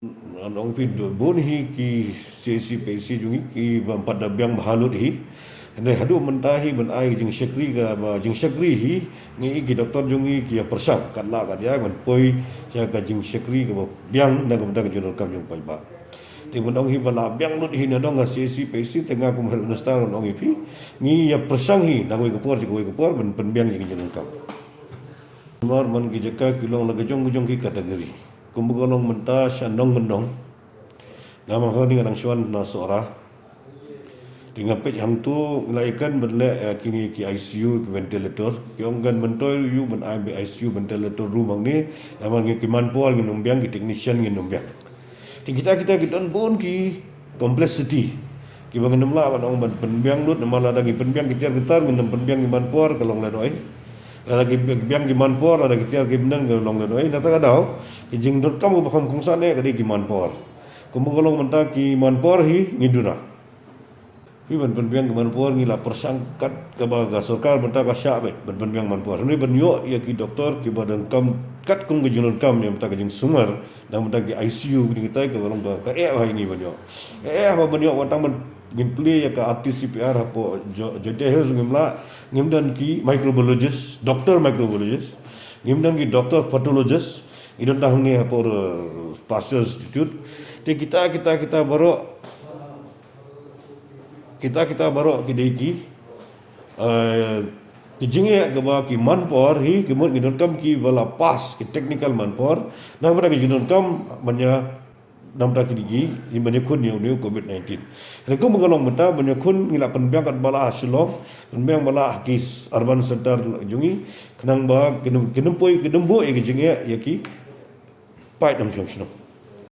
Nong fi bon hi ki CC PC jungi ki pada biang bahalut hi ne hadu mentahi ben ai jing syakri ga jing syakri hi ngi ki doktor jungi ki persang katla ka dia men poi sia ka jing syakri ga biang na ga dak junul kam jung pai ba ti men dong hi bala biang lut hi na dong ga CC PC tengah ku mer nastar nong hi fi ngi ya persang hi na ko por ko por ben pen biang jing junul kam mar man ki jaka kilong la ga jong ki kategori kumbulong menta sandong mendong nama kau ni kadang suan na seorang tinggal pej hang tu melaikan berle kini ki ICU ki ventilator yang kan mentoy you men ICU ventilator rumang ni nama ki manpower ki numbiang ki technician ki numbiang kita don pun ki complexity ki bangun namla ban penbiang lut nama la dagi penbiang ki tiar getar ngin penbiang ki manpower kalong la doi lagi biang ki manpower ada ki tiar ki benan ke long la doi nata kadau kijing dot kamu bakam kungsane kadi ki manpower kumulong menta ki manpower hi ngiduna fi ban biang ki manpower ngi la persangkat ke baga sarkar menta ka sya bet ban biang manpower ni ban yo ya ki doktor ki badan kam kat kum ki junun kam yang menta ki jing sumar dan menta ki ICU ni kita ke balong ka ba ini ban yo ba ban yo watang ban gimpli ya ka artis CPR apo JTH ngimla ngimdan ki microbiologist doktor microbiologist ngimdan ki doktor pathologist idon tahun ni apo Pasteur Institute ti kita baru kideki kijinge ke ba ki manpower hi kemut ngidon kam ki bala pas ki technical manpower na mara ki ngidon kam banya namda kidigi ni banya kun ni COVID-19 rekom mengalong meta banya kun ngila penbiang kat bala Shillong penbiang bala ki urban center jungi kenang ba kedempoi kedembo e kijinge ya ki pai dam sino